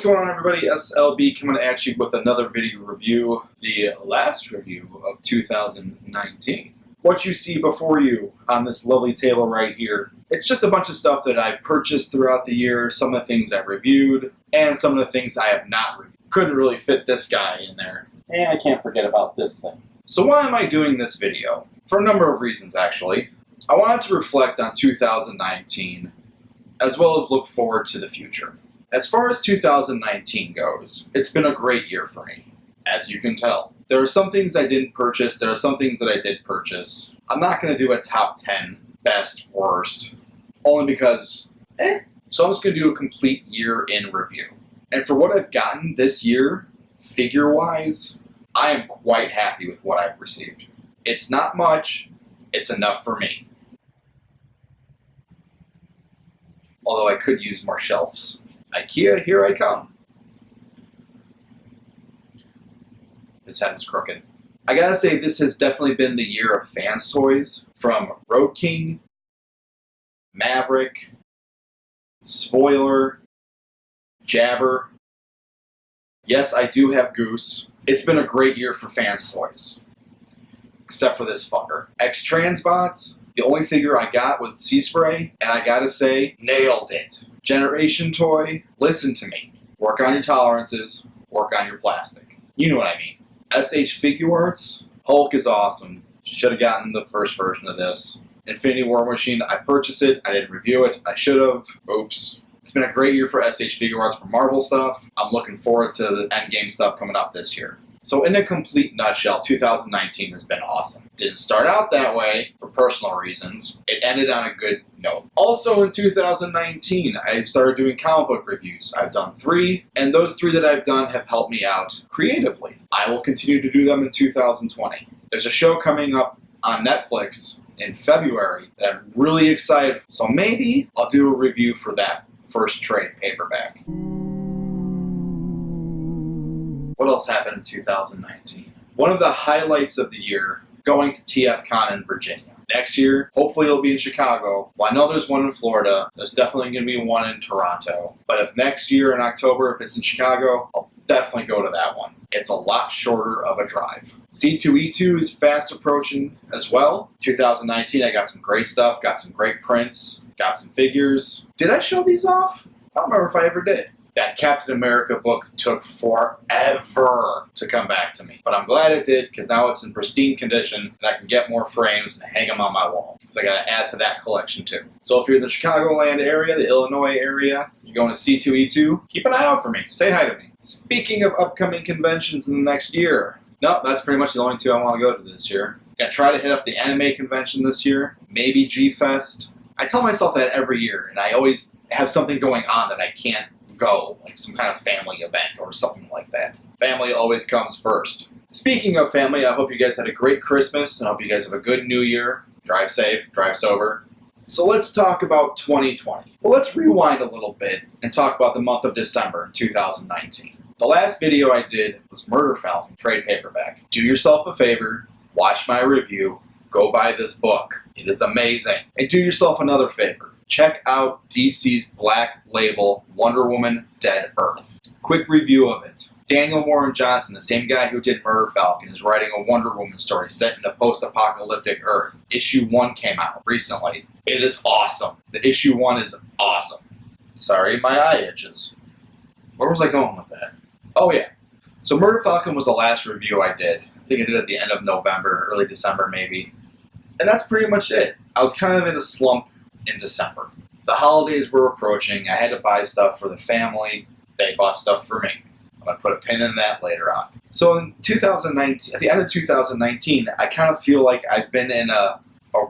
What's going on, everybody? S.L.B coming at you with another video review, the last review of 2019. What you see before you on this lovely table right here, it's just a bunch of stuff that I purchased throughout the year, some of the things I reviewed, and some of the things I have not reviewed. Couldn't really fit this guy in there. And I can't forget about this thing. So why am I doing this video? For a number of reasons, actually. I wanted to reflect on 2019, as well as look forward to the future. As far as 2019 goes, it's been a great year for me, as you can tell. There are some things I didn't purchase, there are some things that I did purchase. I'm not going to do a top 10, best, worst, only because, So I'm just going to do a complete year in review. And for what I've gotten this year, figure-wise, I am quite happy with what I've received. It's not much, it's enough for me. Although I could use more shelves. IKEA, here I come. His head was crooked. I gotta say, this has definitely been the year of fans toys, from Road King, Maverick, Spoiler, Jabber. Yes, I do have Goose. It's been a great year for fans toys. Except for this fucker. X-Transbots, the only figure I got was Sea Spray, and I gotta say, nailed it. Generation toy, listen to me. Work on your tolerances, work on your plastic. You know what I mean. SH Figuarts, Hulk is awesome. Should have gotten the first version of this. Infinity War Machine, I purchased it, I didn't review it, I should have. Oops. It's been a great year for SH Figuarts for Marvel stuff. I'm looking forward to the Endgame stuff coming up this year. So in a complete nutshell, 2019 has been awesome. Didn't start out that way for personal reasons. It ended on a good note. Also in 2019, I started doing comic book reviews. I've done 3, and those 3 that I've done have helped me out creatively. I will continue to do them in 2020. There's a show coming up on Netflix in February that I'm really excited for. So maybe I'll do a review for that first trade paperback. What else happened in 2019? One of the highlights of the year, going to TFCon in Virginia. Next year, hopefully it'll be in Chicago. Well, I know there's one in Florida. There's definitely going to be one in Toronto. But if next year in October, if it's in Chicago, I'll definitely go to that one. It's a lot shorter of a drive. C2E2 is fast approaching as well. 2019, I got some great stuff, got some great prints, got some figures. Did I show these off? I don't remember if I ever did. That Captain America book took forever to come back to me. But I'm glad it did, because now it's in pristine condition, and I can get more frames and hang them on my wall. So I gotta add to that collection too. So if you're in the Chicagoland area, the Illinois area, you're going to C2E2, keep an eye out for me. Say hi to me. Speaking of upcoming conventions in the next year, no, that's pretty much the only 2 I want to go to this year. Gonna try to hit up the anime convention this year, maybe G-Fest. I tell myself that every year, and I always have something going on that I can't go, like some kind of family event or something like that. Family always comes first. Speaking of family, I hope you guys had a great Christmas, and I hope you guys have a good New Year. Drive safe, drive sober. So let's talk about 2020. Well, let's rewind a little bit and talk about the month of December in 2019. The last video I did was Murder Falcon trade paperback. Do yourself a favor, watch my review, go buy this book. It is amazing. And do yourself another favor. Check out DC's Black Label Wonder Woman Dead Earth. Quick review of it. Daniel Warren Johnson, the same guy who did Murder Falcon, is writing a Wonder Woman story set in a post-apocalyptic Earth. Issue 1 came out recently. It is awesome. The issue 1 is awesome. Sorry, my eye itches. Where was I going with that? Oh yeah. So Murder Falcon was the last review I did. I think I did it at the end of November, early December maybe. And that's pretty much it. I was kind of in a slump in December. The holidays were approaching. I had to buy stuff for the family. They bought stuff for me. I'm going to put a pin in that later on. So in 2019, at the end of 2019, I kind of feel like I've been in a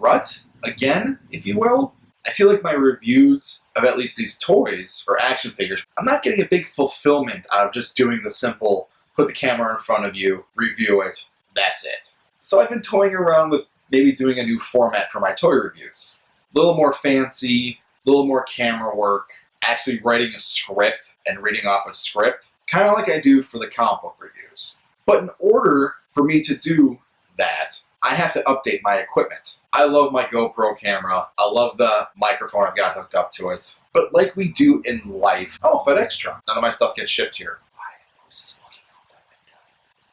rut again, if you will. I feel like my reviews of at least these toys or action figures, I'm not getting a big fulfillment out of just doing the simple, put the camera in front of you, review it, that's it. So I've been toying around with maybe doing a new format for my toy reviews. A little more fancy, a little more camera work, actually writing a script and reading off a script, kind of like I do for the comic book reviews. But in order for me to do that, I have to update my equipment. I love my GoPro camera. I love the microphone I've got hooked up to it. But like we do in life, oh, FedEx truck. None of my stuff gets shipped here. Why was this looking out that window?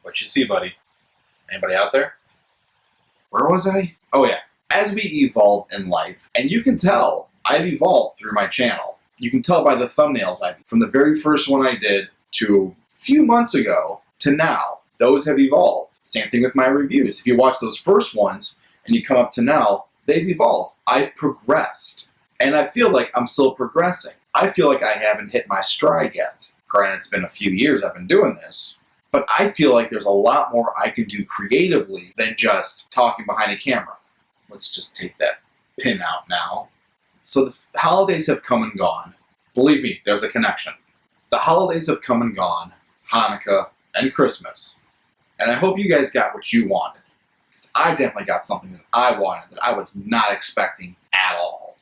What you see, buddy? Anybody out there? Where was I? Oh yeah. As we evolve in life, and you can tell I've evolved through my channel. You can tell by the thumbnails from the very first one I did to a few months ago to now. Those have evolved. Same thing with my reviews. If you watch those first ones and you come up to now, they've evolved. I've progressed. And I feel like I'm still progressing. I feel like I haven't hit my stride yet. Granted, it's been a few years I've been doing this. But I feel like there's a lot more I can do creatively than just talking behind a camera. Let's just take that pin out now. So the holidays have come and gone. Believe me, there's a connection. The holidays have come and gone, Hanukkah and Christmas. And I hope you guys got what you wanted. Because I definitely got something that I wanted that I was not expecting at all.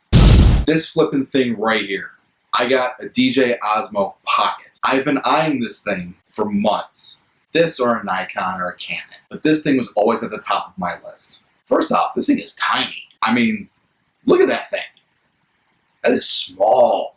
This flipping thing right here. I got a DJI Osmo Pocket. I've been eyeing this thing for months. This or a Nikon or a Canon. But this thing was always at the top of my list. First off, this thing is tiny. I mean, look at that thing. That is small.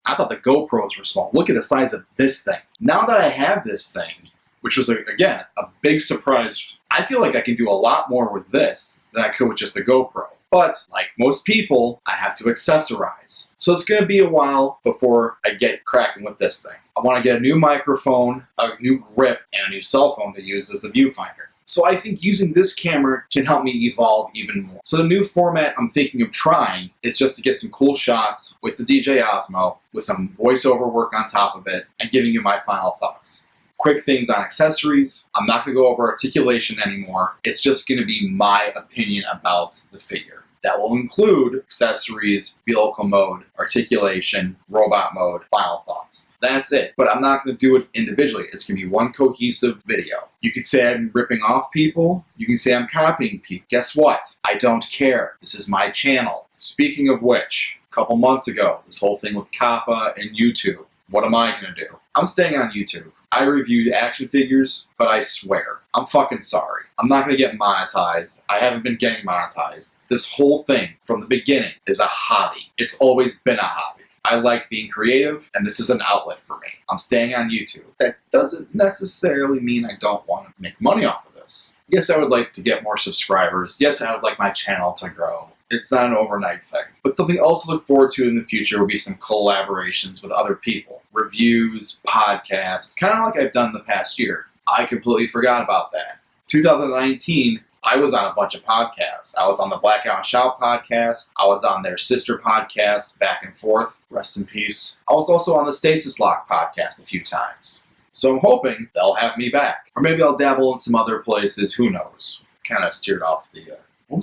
I thought the GoPros were small. Look at the size of this thing. Now that I have this thing, which was, again, a big surprise, I feel like I can do a lot more with this than I could with just a GoPro. But, like most people, I have to accessorize. So it's going to be a while before I get cracking with this thing. I want to get a new microphone, a new grip, and a new cell phone to use as a viewfinder. So I think using this camera can help me evolve even more. So the new format I'm thinking of trying is just to get some cool shots with the DJI Osmo, with some voiceover work on top of it, and giving you my final thoughts. Quick things on accessories. I'm not going to go over articulation anymore. It's just going to be my opinion about the figure. That will include accessories, vehicle mode, articulation, robot mode, final thoughts. That's it. But I'm not going to do it individually. It's going to be one cohesive video. You could say I'm ripping off people. You can say I'm copying people. Guess what? I don't care. This is my channel. Speaking of which, a couple months ago, this whole thing with Kappa and YouTube. What am I going to do? I'm staying on YouTube. I reviewed action figures, but I swear, I'm fucking sorry. I'm not going to get monetized. I haven't been getting monetized. This whole thing, from the beginning, is a hobby. It's always been a hobby. I like being creative, and this is an outlet for me. I'm staying on YouTube. That doesn't necessarily mean I don't want to make money off of this. Yes, I would like to get more subscribers. Yes, I would like my channel to grow. It's not an overnight thing. But something else to look forward to in the future will be some collaborations with other people. Reviews, podcasts, kind of like I've done the past year. I completely forgot about that. 2019, I was on a bunch of podcasts. I was on the Blackout and Shout podcast. I was on their sister podcast, Back and Forth. Rest in peace. I was also on the Stasis Lock podcast a few times. So I'm hoping they'll have me back. Or maybe I'll dabble in some other places. Who knows? Kind of steered off the... Where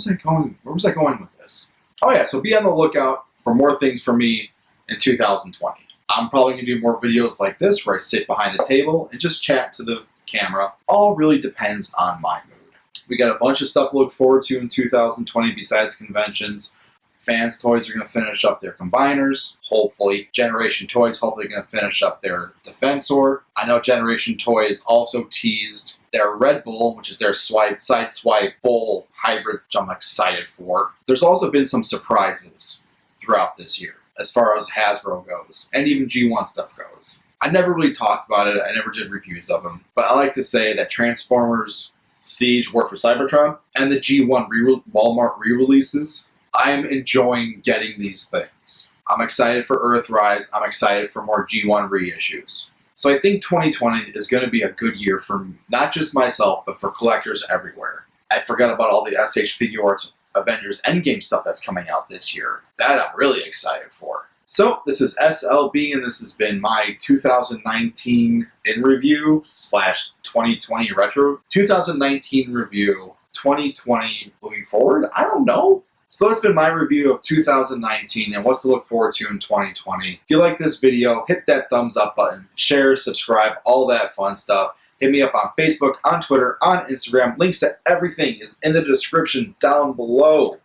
was I going with this? Oh yeah, so be on the lookout for more things from me in 2020. I'm probably going to do more videos like this where I sit behind a table and just chat to the camera. All really depends on my mood. We got a bunch of stuff to look forward to in 2020 besides conventions. Fans Toys are going to finish up their combiners, hopefully. Generation Toys hopefully going to finish up their Defensor. I know Generation Toys also teased their Red Bull, which is their side swipe bull hybrid, which I'm excited for. There's also been some surprises throughout this year as far as Hasbro goes, and even G1 stuff goes. I never really talked about it. I never did reviews of them, but I like to say that Transformers Siege War for Cybertron and the G1 Walmart re-releases, I am enjoying getting these things. I'm excited for Earthrise. I'm excited for more G1 reissues. So I think 2020 is going to be a good year for not just myself, but for collectors everywhere. I forgot about all the SH Figure Arts Avengers Endgame stuff that's coming out this year. That I'm really excited for. So this is S.L.B. and this has been my 2019 in review / 2020 retro. 2019 review, 2020 moving forward. I don't know. So that's been my review of 2019 and what's to look forward to in 2020. If you like this video, hit that thumbs up button, share, subscribe, all that fun stuff. Hit me up on Facebook, on Twitter, on Instagram. Links to everything is in the description down below.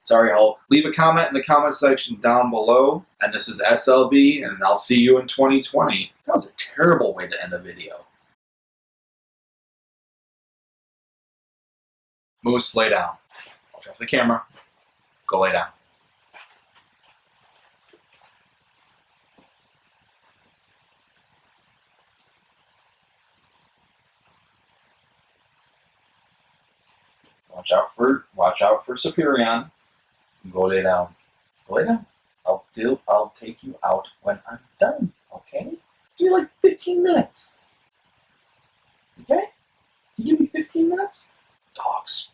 Sorry, Hulk. Leave a comment in the comment section down below. And this is S.L.B. and I'll see you in 2020. That was a terrible way to end the video. Moose, lay down. Watch out for the camera. Go lay down. Watch out for Superion. Go lay down. Go lay down. I'll take you out when I'm done. Okay? Give me like 15 minutes. Okay? You give me 15 minutes? Dogs.